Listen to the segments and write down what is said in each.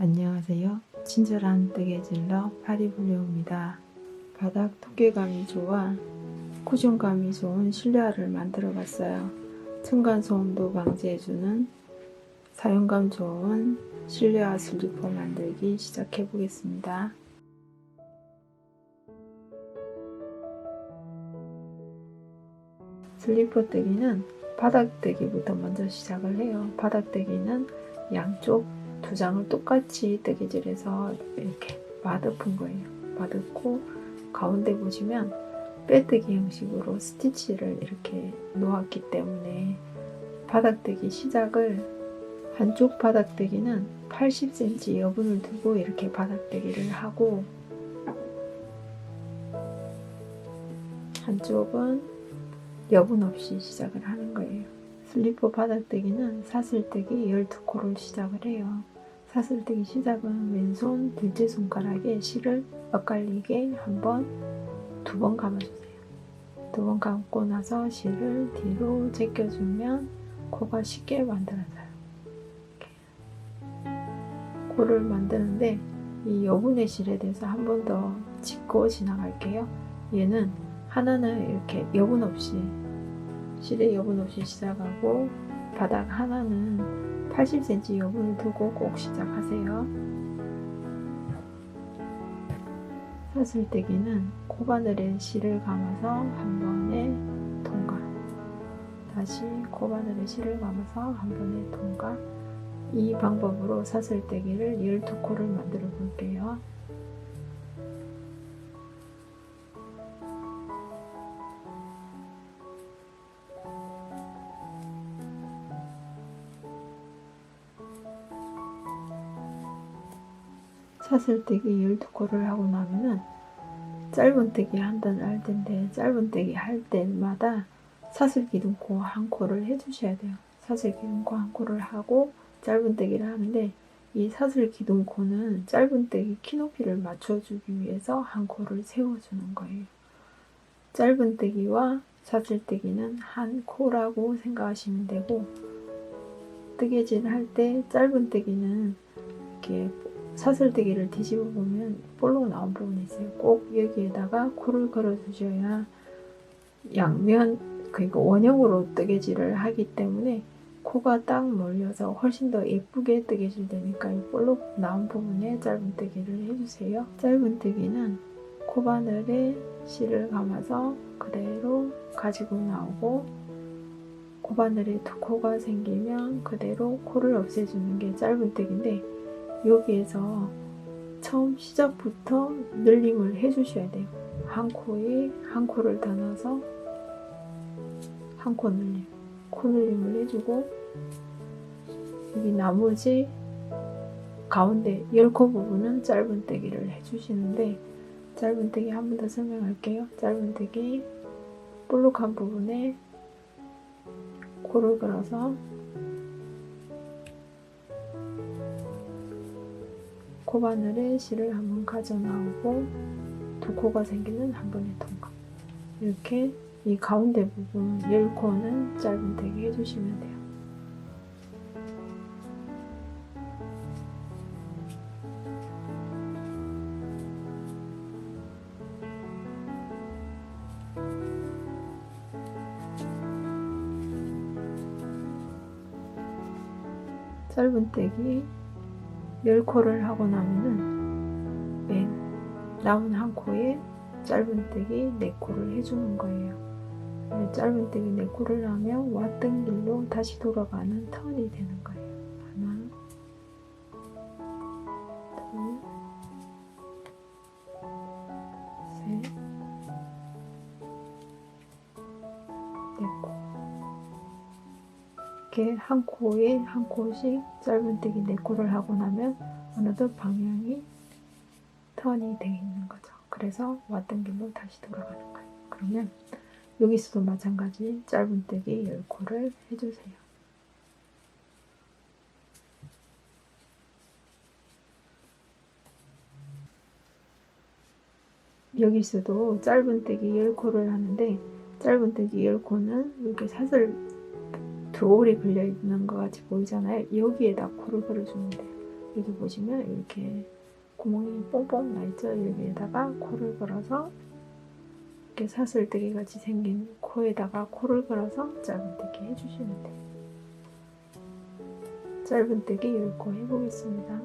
안녕하세요. 친절한 뜨개질러 파리블루입니다. 바닥 두께감이 좋아 쿠션감이 좋은 실내화를 만들어 봤어요. 층간소음도 방지해주는 사용감 좋은 실내화 슬리퍼 만들기 시작해 보겠습니다. 슬리퍼 뜨기는 바닥 뜨기부터 먼저 시작을 해요. 바닥 뜨기는 양쪽 두 장을 똑같이 뜨개질해서 이렇게 마듭은 거예요. 마듭고 가운데 보시면 빼뜨기 형식으로 스티치를 이렇게 놓았기 때문에 바닥뜨기 시작을 한쪽 바닥뜨기는 80cm 여분을 두고 이렇게 바닥뜨기를 하고 한쪽은 여분 없이 시작을 하는 거예요. 슬리퍼 바닥뜨기는 사슬뜨기 12코를 시작을 해요. 사슬뜨기 시작은 왼손 둘째 손가락에 실을 엇갈리게 두 번 감아주세요. 두 번 감고 나서 실을 뒤로 제껴주면 코가 쉽게 만들어져요. 이렇게. 코를 만드는데 이 여분의 실에 대해서 한 번 더 짚고 지나갈게요. 얘는 하나는 이렇게 여분 없이 실에 여분 없이 시작하고 바닥 하나는 80cm 여분을 두고 꼭 시작하세요. 사슬뜨기는 코바늘에 실을 감아서 한 번에 통과, 다시 코바늘에 실을 감아서 한 번에 통과. 이 방법으로 사슬뜨기를 12코를 만들어 볼게요. 사슬뜨기 12코를 하고 나면은 짧은뜨기 한다는 알 텐데 짧은뜨기 할 때마다 사슬기둥코 한 코를 해주셔야 돼요. 사슬기둥코 한 코를 하고 짧은뜨기를 하는데 이 사슬기둥코는 짧은뜨기 키높이를 맞춰주기 위해서 한 코를 세워주는 거예요. 짧은뜨기와 사슬뜨기는 한 코라고 생각하시면 되고 뜨개질 할 때 짧은뜨기는 이렇게 사슬뜨기를 뒤집어 보면 볼록 나온 부분이 있어요. 꼭 여기에다가 코를 걸어 주셔야 양면, 그러니까 원형으로 뜨개질을 하기 때문에 코가 딱 몰려서 훨씬 더 예쁘게 뜨개질 되니까 이 볼록 나온 부분에 짧은뜨기를 해주세요. 짧은뜨기는 코바늘에 실을 감아서 그대로 가지고 나오고 코바늘에 두 코가 생기면 그대로 코를 없애주는 게 짧은뜨기인데 여기에서 처음 시작부터 늘림을 해주셔야 돼요. 한 코에 한 코를 더 넣어서 한 코 늘림, 코 늘림을 해주고 여기 나머지 가운데 10코 부분은 짧은뜨기를 해주시는데 짧은뜨기 한 번 더 설명할게요. 짧은뜨기 볼록한 부분에 코를 걸어서 코바늘에 실을 한번 가져 나오고 두 코가 생기는 한 번에 통과. 이렇게 이 가운데 부분 10코는 짧은뜨기 해주시면 돼요. 짧은뜨기 10코를 하고 나면은 맨 남은 한 코에 짧은뜨기 4코를 해주는 거예요. 짧은뜨기 4코를 하면 왔던 길로 다시 돌아가는 턴이 되는 거예요. 하나, 둘, 셋, 4코. 이렇게 한 코에 한 코씩 짧은뜨기 4코를 하고 나면 어느덧 방향이 턴이 되어 있는 거죠. 그래서 왔던 길로 다시 돌아가는 거예요. 그러면 여기서도 마찬가지 짧은뜨기 10코를 해주세요. 여기서도 짧은뜨기 10코를 하는데 짧은뜨기 10코는 이렇게 사슬 드올이 걸려 있는 것 같이 보이잖아요. 여기에다 코를 걸어주면 돼요. 여기 보시면 이렇게 구멍이 뽕뽕 나있죠. 여기에다가 코를 걸어서 이렇게 사슬뜨기 같이 생긴 코에다가 코를 걸어서 짧은뜨기 해주시면 돼요. 짧은뜨기 10코 해보겠습니다.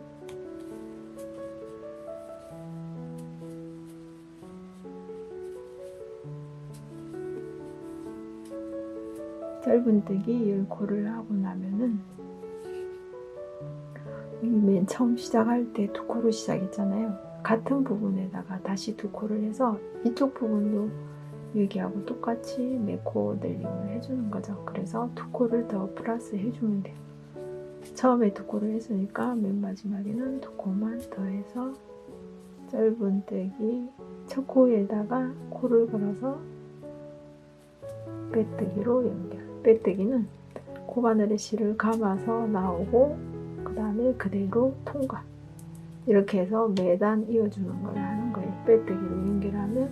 짧은뜨기 10코를 하고 나면은 맨 처음 시작할 때 2코로 시작했잖아요. 같은 부분에다가 다시 2코를 해서 이쪽 부분도 여기하고 똑같이 4코 늘림을 해주는 거죠. 그래서 2코를 더 플러스 해주면 돼요. 처음에 2코를 했으니까 맨 마지막에는 2코만 더 해서 짧은뜨기 첫 코에다가 코를 걸어서 빼뜨기로 연결. 빼뜨기는 코바늘에 실을 감아서 나오고 그 다음에 그대로 통과. 이렇게 해서 매단 이어주는 걸 하는 거예요. 빼뜨기로 연결하면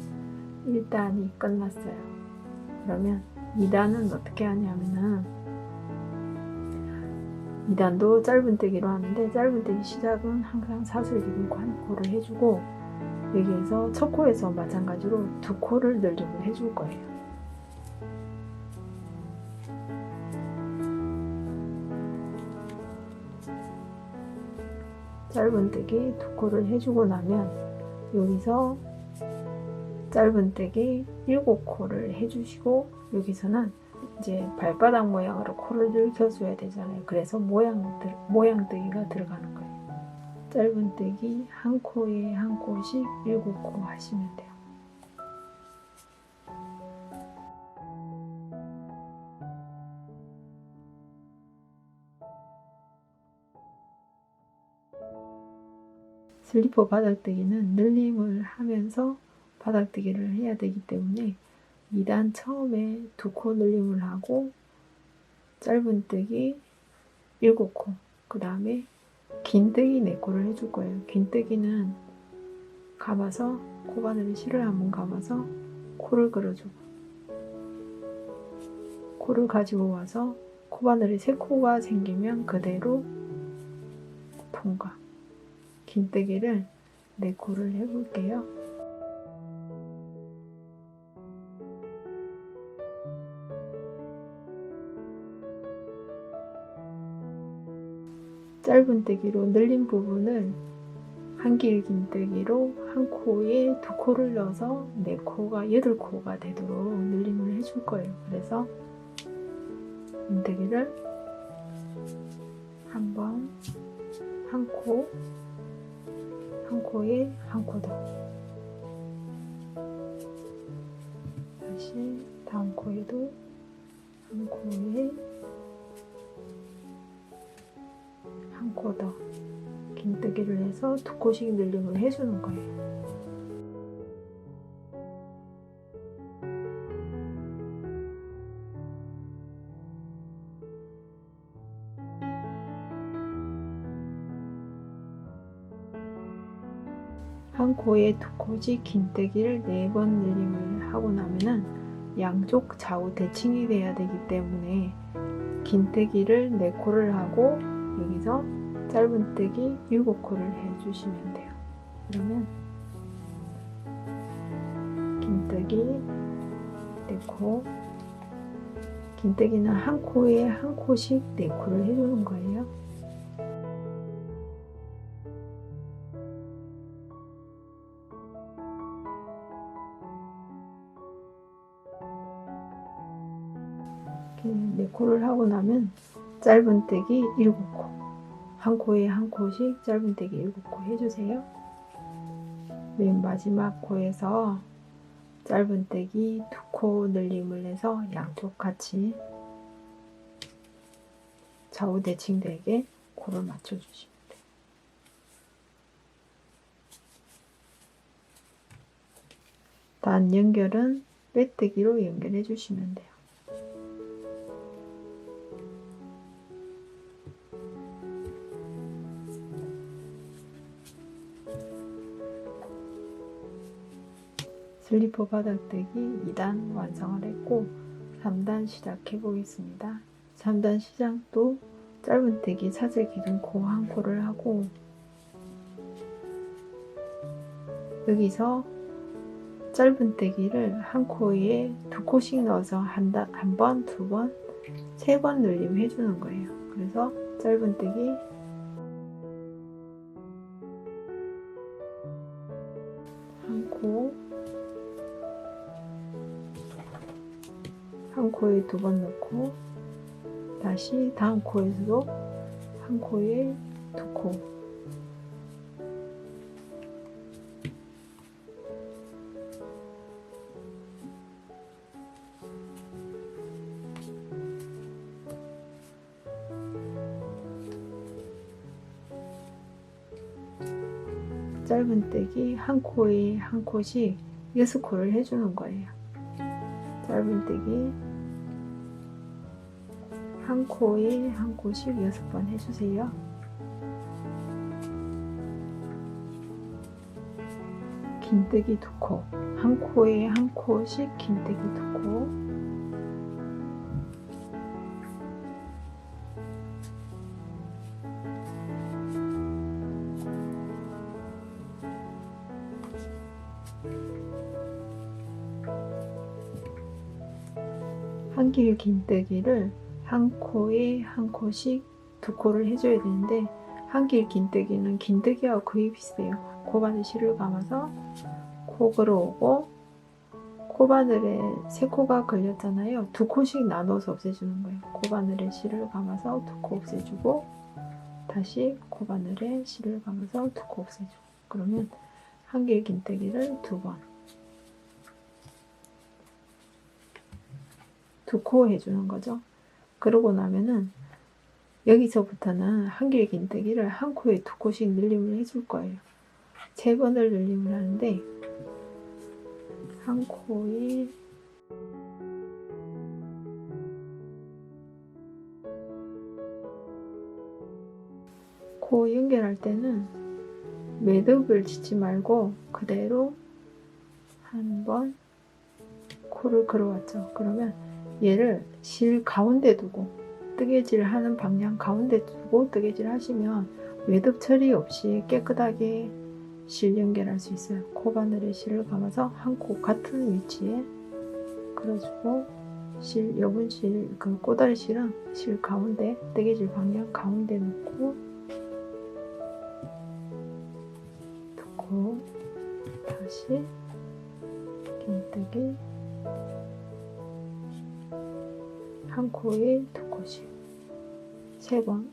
1단이 끝났어요. 그러면 2단은 어떻게 하냐면은 2단도 짧은뜨기로 하는데 짧은뜨기 시작은 항상 사슬 기둥 한 코를 해주고 여기에서 첫 코에서 마찬가지로 2코를 늘림을 해줄 거예요. 짧은뜨기 2코를 해주고 나면 여기서 짧은뜨기 7코를 해주시고 여기서는 이제 발바닥 모양으로 코를 늘겨줘야 되잖아요. 그래서 모양뜨기가 들어가는 거예요. 짧은뜨기 한 코에 한 코씩 7코 하시면 돼요. 슬리퍼 바닥뜨기는 늘림을 하면서 바닥뜨기를 해야 되기 때문에 2단 처음에 2코 늘림을 하고 짧은뜨기 7코 그 다음에 긴뜨기 4코를 해줄 거예요. 긴뜨기는 감아서 코바늘에 실을 한번 감아서 코를 걸어주고 코를 가지고 와서 코바늘에 3코가 생기면 그대로 통과. 긴뜨기를 4코를 해볼게요. 짧은뜨기로 늘린 부분을 한길 긴뜨기로 한 코에 2코를 넣어서 4코가 8코가 되도록 늘림을 해줄 거예요. 그래서 긴뜨기를 한번 한 코에 한 코 더 다시 다음 코에도 한 코에 한 코 더 긴뜨기를 해서 2코씩 늘림을 해주는 거예요. 한 코에 2코씩 긴뜨기를 4번 늘림을 하고 나면은 양쪽 좌우 대칭이 돼야 되기 때문에 긴뜨기를 4코를 하고 여기서 짧은뜨기 7코를 해주시면 돼요. 그러면 긴뜨기 4코 긴뜨기는 한 코에 한 코씩 4코를 해주는 거예요. 이렇게 4코를 하고 나면 짧은뜨기 7코 한 코에 한 코씩 짧은뜨기 7코 해주세요. 맨 마지막 코에서 짧은뜨기 2코 늘림을 해서 양쪽 같이 좌우 대칭되게 코를 맞춰주시면 돼요. 단 연결은 빼뜨기로 연결해 주시면 돼요. 슬리퍼 바닥뜨기 2단 완성을 했고 3단 시작해 보겠습니다. 3단 시작도 짧은뜨기 사슬 기둥 코 한 코를 하고 여기서 짧은뜨기를 한 코에 2코씩 넣어서 한 번, 2번, 3번 늘림 해주는 거예요. 그래서 짧은뜨기 한 코에 2번 넣고 다시 다음 코에서도 한 코에 2코 짧은뜨기 한 코에 한 코씩 6코를 해주는 거예요. 짧은뜨기 한 코에 한 코씩 6번 해주세요. 긴뜨기 2코, 한 코에 한 코씩 긴뜨기 2코, 한길 긴뜨기를 한 코에 한 코씩 2코를 해줘야 되는데 한길 긴뜨기는 긴뜨기하고 거의 비슷해요. 코바늘 실을 감아서 코 걸어오고 코바늘에 3코가 걸렸잖아요. 2코씩 나눠서 없애주는 거예요. 코바늘에 실을 감아서 2코 없애주고 다시 코바늘에 실을 감아서 2코 없애주고 그러면 한길 긴뜨기를 2번 2코 해주는 거죠. 그러고 나면은 여기서부터는 한길 긴뜨기를 한 코에 2코씩 늘림을 해줄 거예요. 3번을 늘림을 하는데 한 코에 코 연결할 때는 매듭을 짓지 말고 그대로 한번 코를 걸어왔죠. 그러면 얘를 실 가운데 두고 뜨개질 하는 방향 가운데 두고 뜨개질 하시면 매듭 처리 없이 깨끗하게 실 연결할 수 있어요. 코바늘에 실을 감아서 한 코 같은 위치에 걸어주고 실 여분 실 그 꼬다리 실은 실 가운데 뜨개질 방향 가운데 놓고 두고 다시 긴뜨기 한 코에 2코씩 3번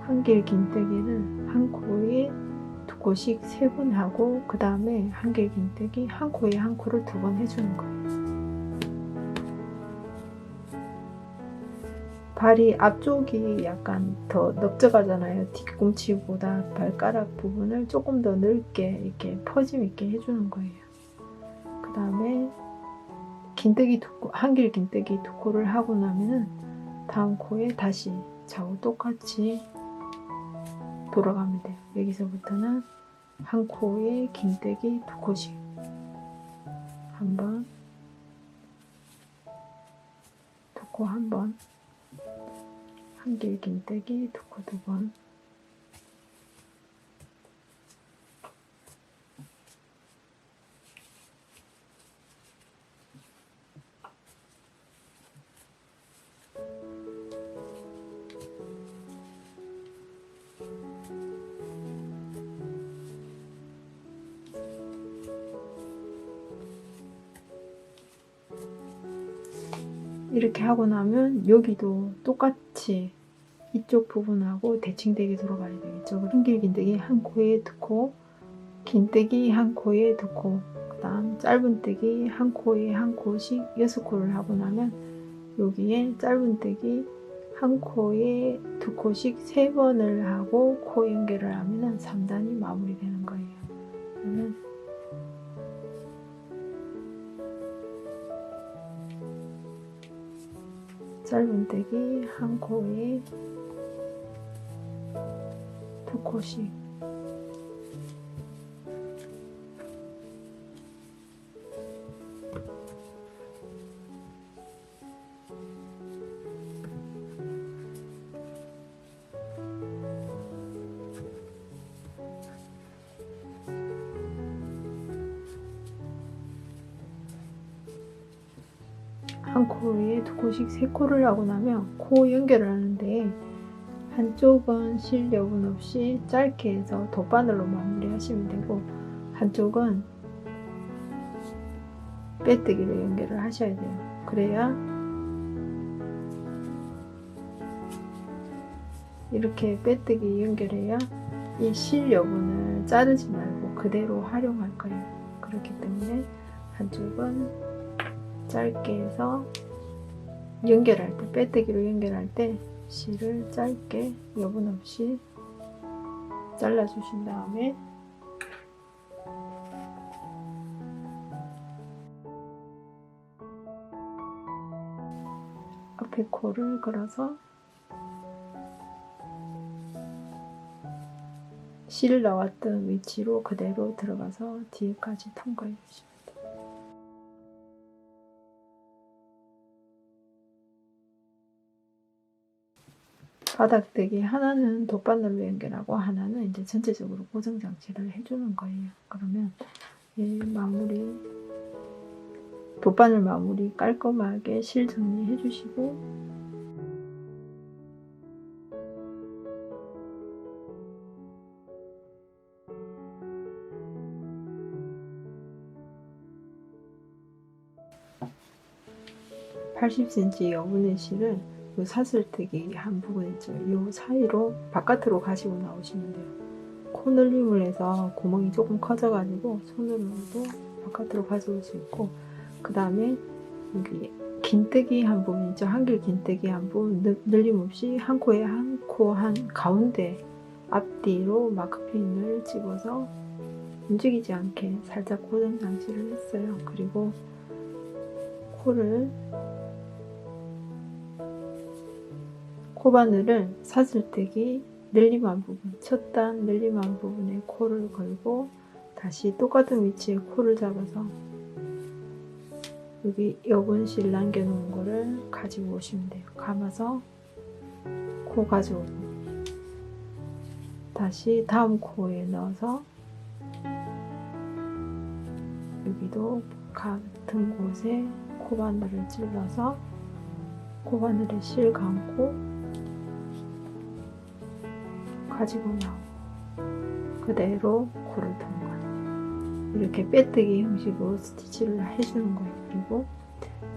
한길 긴뜨기를 한 코에 2코씩 3번 하고 그 다음에 한길 긴뜨기 한 코에 한 코를 2번 해주는 거예요. 발이 앞쪽이 약간 더 넓적하잖아요. 뒤꿈치보다 발가락 부분을 조금 더 넓게 이렇게 퍼짐 있게 해주는 거예요. 그 다음에 긴뜨기 한길 긴뜨기 2코를 하고 나면은 다음 코에 다시 좌우 똑같이 돌아가면 돼요. 여기서부터는 한 코에 긴뜨기 2코씩 한번 2코 한번 한길 긴뜨기 2코 2번 이렇게 하고 나면 여기도 똑같이 이쪽 부분하고 대칭되게 들어가야 되겠죠. 한길 긴뜨기 한 코에 2코, 긴뜨기 한 코에 2코, 그 다음 짧은뜨기 한 코에 한 코씩 6코를 하고 나면 여기에 짧은뜨기 한 코에 두 코씩 3번을 하고 코 연결을 하면 3단이 마무리되는 거예요. 그러면 짧은뜨기 한 코에 두 코씩 한 코에 두 코씩 3코를 하고 나면 코 연결을 하는데 한쪽은 실 여분 없이 짧게 해서 돗바늘로 마무리 하시면 되고 한쪽은 빼뜨기로 연결을 하셔야 돼요. 그래야 이렇게 빼뜨기 연결해야 이 실 여분을 자르지 말고 그대로 활용할 거예요. 그렇기 때문에 한쪽은 짧게 해서 연결할 때, 빼뜨기로 연결할 때 실을 짧게 여분 없이 잘라주신 다음에 앞에 코를 걸어서 실 나왔던 위치로 그대로 들어가서 뒤에까지 통과해 주시면 돼요. 바닥뜨기 하나는 돗바늘로 연결하고 하나는 이제 전체적으로 고정 장치를 해주는 거예요. 그러면 이 마무리, 돗바늘 마무리 깔끔하게 실 정리해 주시고 (80cm) 여분의 실을 요 사슬뜨기 한 부분 있죠. 요 사이로 바깥으로 가지고 나오시면 돼요. 코 늘림을 해서 구멍이 조금 커져 가지고 손으로도 바깥으로 가져올 수 있고, 그 다음에 여기 긴뜨기 한 부분 있죠. 한길 긴뜨기 한 부분 늘림 없이 한 코에 한 코 한 가운데 앞뒤로 마크핀을 집어서 움직이지 않게 살짝 고정 장치를 했어요. 그리고 코를 코바늘을 사슬뜨기 늘림한 부분, 첫 단 늘림한 부분에 코를 걸고 다시 똑같은 위치에 코를 잡아서 여기 여분실 남겨놓은 거를 가지고 오시면 돼요. 감아서 코 가져오고 다시 다음 코에 넣어서 여기도 같은 곳에 코바늘을 찔러서 코바늘에 실 감고 가지고 나오고 그대로 코를 통과. 이렇게 빼뜨기 형식으로 스티치를 해주는 거예요. 그리고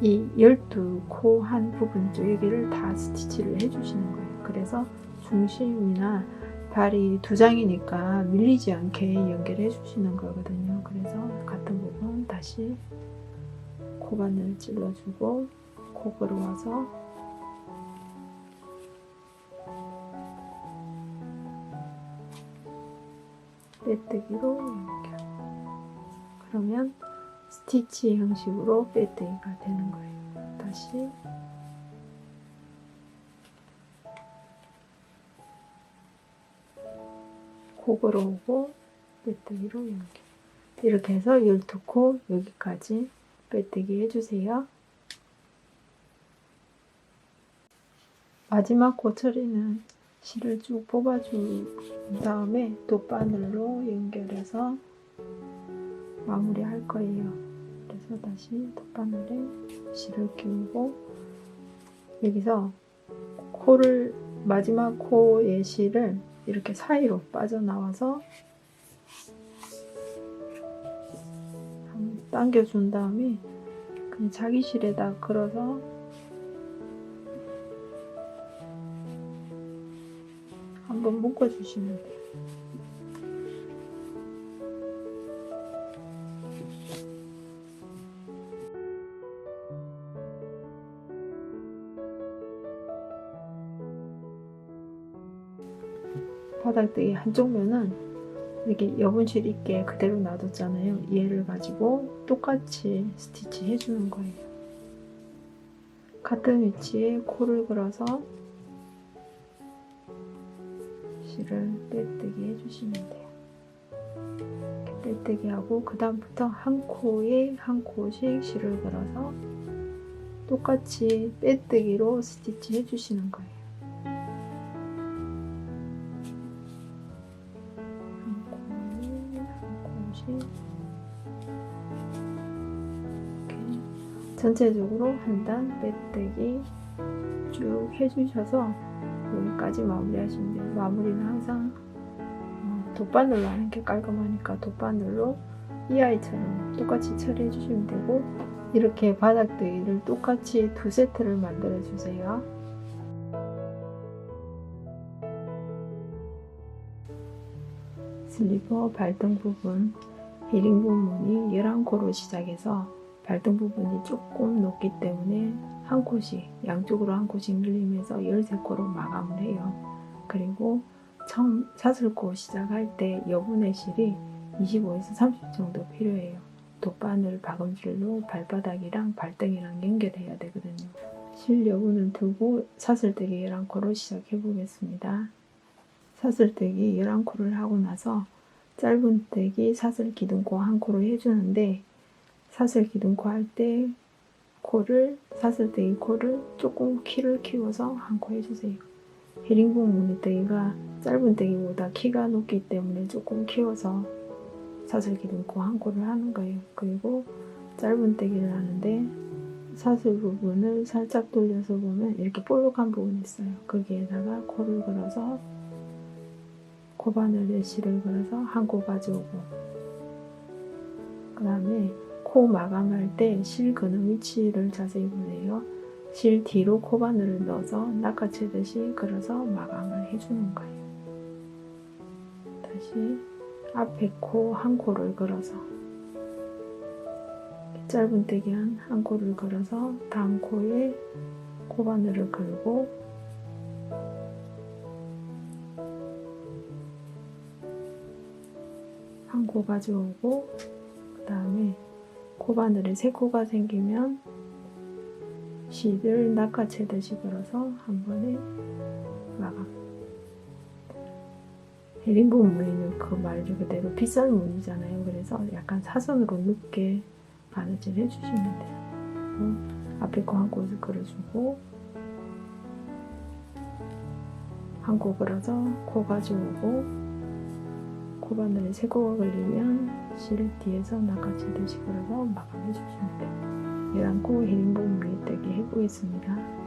이 12코 한 부분 쪽 여기를 다 스티치를 해주시는 거예요. 그래서 중심이나 발이 두 장이니까 밀리지 않게 연결해 주시는 거거든요. 그래서 같은 부분 다시 코바늘 찔러주고 코 걸어와서 빼뜨기로 연결. 그러면 스티치 형식으로 빼뜨기가 되는 거예요. 다시 코 걸어오고 빼뜨기로 연결. 이렇게 해서 12코 여기까지 빼뜨기 해주세요. 마지막 코 처리는 실을 쭉 뽑아준 다음에 돗바늘로 연결해서 마무리할 거예요. 그래서 다시 돗바늘에 실을 끼우고 여기서 코를 마지막 코의 실을 이렇게 사이로 빠져나와서 당겨준 다음에 그냥 자기 실에다 걸어서 한번 묶어주시면 돼요. 바닥뜨기 한쪽 면은 이렇게 여분실 있게 그대로 놔뒀잖아요. 얘를 가지고 똑같이 스티치 해주는 거예요. 같은 위치에 코를 그려서 실을 빼뜨기 해주시면 돼요. 이렇게 빼뜨기 하고 그 다음부터 한 코에 한 코씩 실을 그려서 똑같이 빼뜨기로 스티치 해주시는 거예요. 한 코에 한 코씩 이렇게 전체적으로 한 단 빼뜨기 쭉 해주셔서 여기까지 마무리하시면 돼요. 마무리는 항상 돗바늘로 하는 게 깔끔하니까 돗바늘로 이 아이처럼 똑같이 처리해 주시면 되고, 이렇게 바닥뜨기를 똑같이 2세트를 만들어 주세요. 슬리퍼 발등 부분 헤링본 무늬 11코로 시작해서 발등 부분이 조금 높기 때문에 한 코씩, 양쪽으로 한 코씩 늘리면서 13코로 마감을 해요. 그리고 처음 사슬코 시작할 때 여분의 실이 25에서 30 정도 필요해요. 돗바늘 박음질로 발바닥이랑 발등이랑 연결해야 되거든요. 실 여분을 두고 사슬뜨기 11코로 시작해 보겠습니다. 사슬뜨기 11코를 하고 나서 짧은뜨기 사슬 기둥코 1코로 해주는데, 사슬 기둥코 할 때 코를, 사슬뜨기 코를 조금 키를 키워서 1코 해주세요. 헤링본 무늬뜨기가 짧은뜨기보다 키가 높기 때문에 조금 키워서 사슬 기둥코 1코를 하는 거예요. 그리고 짧은뜨기를 하는데 사슬 부분을 살짝 돌려서 보면 이렇게 볼록한 부분이 있어요. 거기에다가 코를 걸어서 코바늘에 실을 걸어서 1코 가져오고, 그 다음에 코 마감할 때 실 그는 위치를 자세히 보세요. 실 뒤로 코바늘을 넣어서 낚아채듯이 걸어서 마감을 해주는 거예요. 다시 앞에 코 1코를 걸어서 짧은뜨기 한 코를 걸어서 다음 코에 코바늘을 걸고, 한 코 가져오고, 그 다음에 코바늘에 3코가 생기면 실을 낚아채듯이 걸어서 한 번에 마감. 헤링본 무늬는 그 말 그대로 빗살 무늬잖아요. 그래서 약간 사선으로 눕게 바느질 해주시면 돼요. 앞에 거 1코를 걸어주고, 1코 걸어서 코 가져오고, 코바늘에 3코가 걸리면 실 뒤에서 낚아채듯이 걸어서 마감해 주시면 돼요. 11코 헤링본 무늬뜨기 해보겠습니다.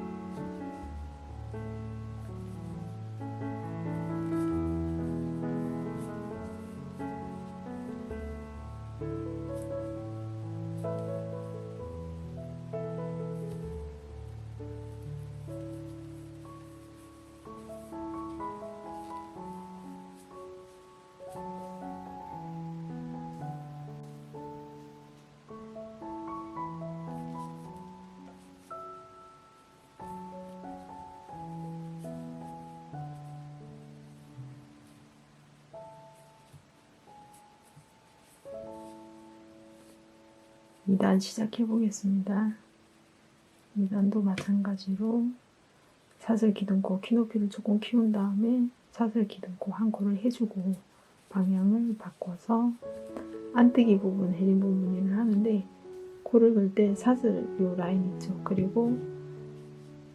이 2단 시작해 보겠습니다. 2단도 마찬가지로 사슬 기둥코 키높이를 조금 키운 다음에 사슬 기둥코 1코를 해주고 방향을 바꿔서 안뜨기 부분 헤링본 무늬를 하는데, 코를 걸 때 사슬 요 라인 있죠. 그리고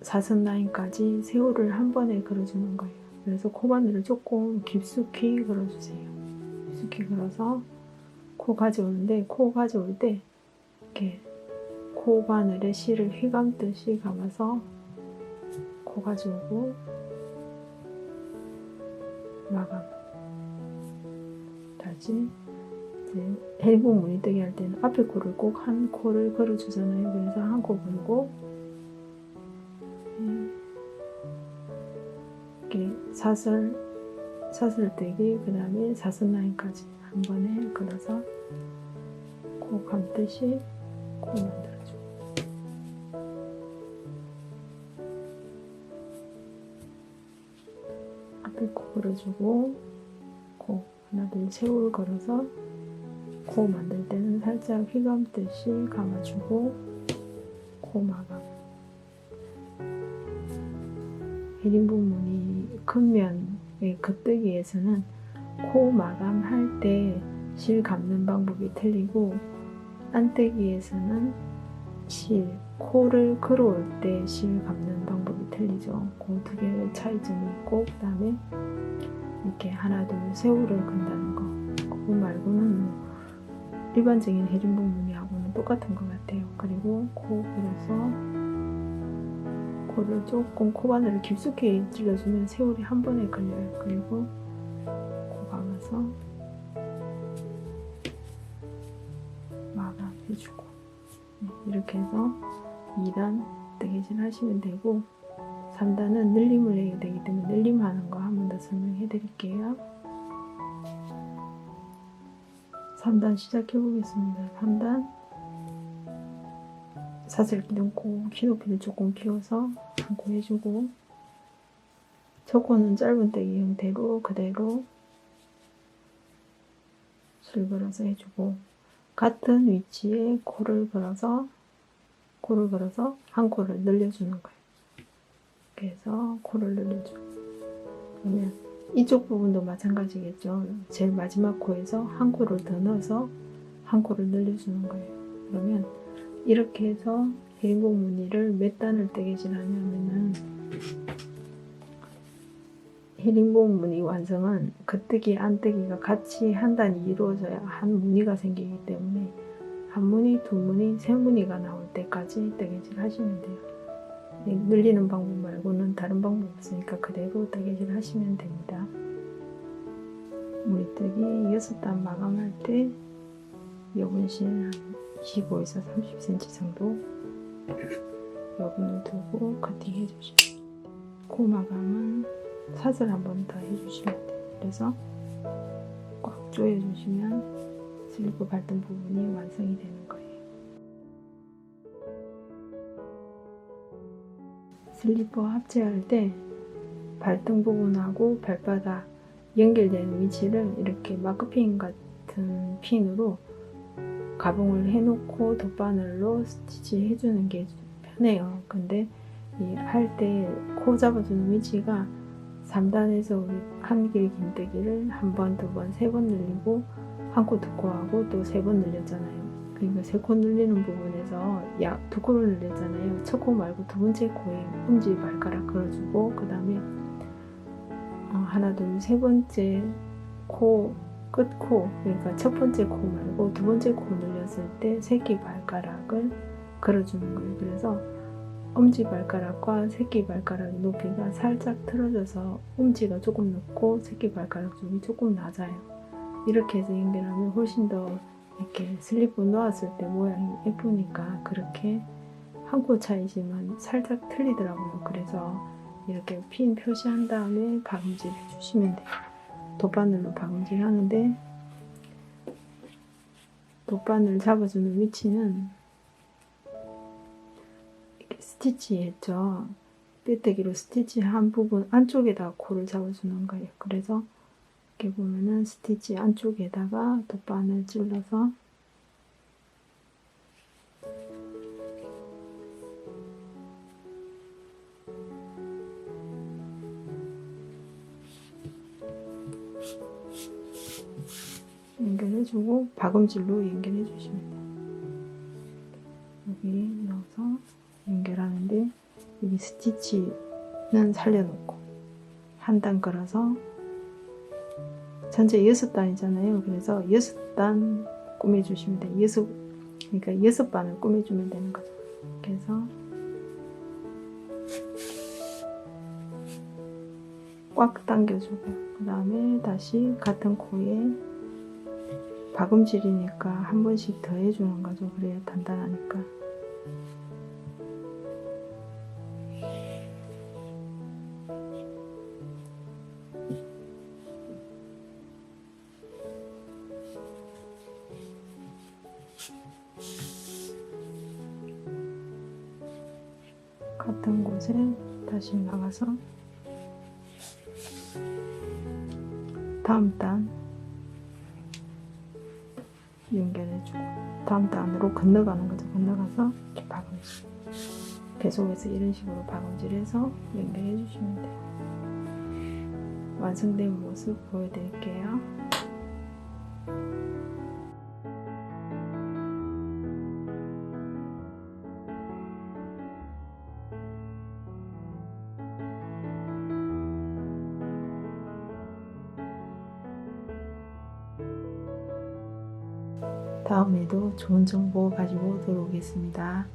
사선 라인까지 세호를 한 번에 걸어주는 거예요. 그래서 코바늘을 조금 깊숙이 걸어주세요. 깊숙이 걸어서 코 가져오는데, 코 가져올 때 이렇게 코바늘에 실을 휘감듯이 감아서 코 가져오고 마감. 다시 이제 헤링본 무늬뜨기 할 때는 앞에 코를 꼭 1코를 걸어주잖아요. 그래서 1코 걸고 이렇게 사슬뜨기, 그 다음에 사선 라인까지 한 번에 걸어서 코 감듯이 코 만들어주고, 앞에 코 걸어주고, 코 하나 둘 세울 걸어서 코 만들 때는 살짝 휘감듯이 감아주고, 코 마감. 헤링본 무늬 큰 면의 겉뜨기에서는 코 마감할 때 실 감는 방법이 틀리고, 안뜨기에서는 코를 걸어올 때 실 감는 방법이 틀리죠. 그 두 개의 차이점이 있고, 그 다음에 이렇게 하나 둘 세우를 건다는 거, 그거 말고는 뭐 일반적인 헤링본 무늬하고는 똑같은 것 같아요. 그리고 코 그려서 코를 조금 코바늘을 깊숙이 찔러주면 세울이 한 번에 걸려요. 그리고 코 감아서 마감해주고, 이렇게 해서 2단 뜨개질 하시면 되고, 3단은 늘림을 내야 되기 때문에 늘림하는 거 한 번 더 설명해 드릴게요. 3단 시작해 보겠습니다. 3단 사슬기 넣고 키 높이를 조금 키워서 한 코 해주고, 첫 코는 짧은 떼기 형태로 그대로 줄 걸어서 해주고, 같은 위치에 코를 걸어서 한 코를 늘려주는 거예요. 그래서 코를 늘려줘. 그러면 이쪽 부분도 마찬가지겠죠. 제일 마지막 코에서 한 코를 더 넣어서 한 코를 늘려주는 거예요. 그러면 이렇게 해서 헤링본 무늬를 몇 단을 뜨개질 하냐면은, 헤링본 무늬 완성은 겉뜨기 안뜨기가 같이 한 단이 이루어져야 한 무늬가 생기기 때문에 한 무늬, 두 무늬, 세 무늬가 나올 때까지 뜨개질 하시면 돼요. 늘리는 방법 말고는 다른 방법 없으니까 그대로 뜨개질 하시면 됩니다. 무늬뜨기 6단 마감할 때 여분실 한 25에서 30cm 정도 여분을 두고 커팅 해주시면 돼요. 코 마감은 사슬 한 번 더 해주시면 돼요. 그래서 꽉 조여주시면 슬리퍼 발등 부분이 완성이 되는 거예요. 슬리퍼 합체할 때 발등 부분하고 발바닥 연결되는 위치를 이렇게 마크핀 같은 핀으로 가봉을 해놓고 덧바늘로 스티치 해주는 게 편해요. 근데 할 때 코 잡아주는 위치가 3단에서 우리 한길 긴뜨기를 한 번, 두 번, 세 번 늘리고 한 코 두 코 하고 또 세 번 늘렸잖아요. 그러니까 세 코 늘리는 부분에서 두 코를 늘렸잖아요. 첫 코 말고 두 번째 코에 엄지 발가락 걸어주고, 그 다음에 하나 둘 세 번째 코 끝코, 그러니까 첫 번째 코 말고 두 번째 코 늘렸을 때 새끼 발가락을 걸어주는 거예요. 그래서 엄지 발가락과 새끼 발가락의 높이가 살짝 틀어져서 엄지가 조금 높고 새끼 발가락 쪽이 조금 낮아요. 이렇게 해서 연결하면 훨씬 더 이렇게 슬리퍼 놓았을 때 모양이 예쁘니까, 그렇게 한 코 차이지만 살짝 틀리더라고요. 그래서 이렇게 핀 표시한 다음에 박음질 해주시면 돼요. 덧바늘로 박음질 하는데, 덧바늘 잡아주는 위치는 이렇게 스티치 했죠. 빼뜨기로 스티치 한 부분 안쪽에다 코를 잡아주는 거예요. 그래서 이렇게 보면은 스티치 안쪽에다가 덧바늘 찔러서 연결해주고 박음질로 연결해 주시면 돼요. 여기 넣어서 연결하는데, 여기 스티치는 살려놓고 한 단 걸어서 전체 6단이잖아요. 그래서 6단 꾸며주시면 돼요. 그러니까 6반을 꾸며주면 되는 거죠. 그래서 꽉 당겨주고, 그 다음에 다시 같은 코에 박음질이니까 한 번씩 더 해주는 거죠. 그래야 단단하니까. 같은 곳에 다시 나가서 다음 단 연결해주고 다음 단으로 건너가는 거죠. 건너가서 이렇게 박음질, 계속해서 이런 식으로 박음질해서 연결해 주시면 돼요. 완성된 모습 보여드릴게요. 다음에도 좋은 정보 가지고 들어오겠습니다.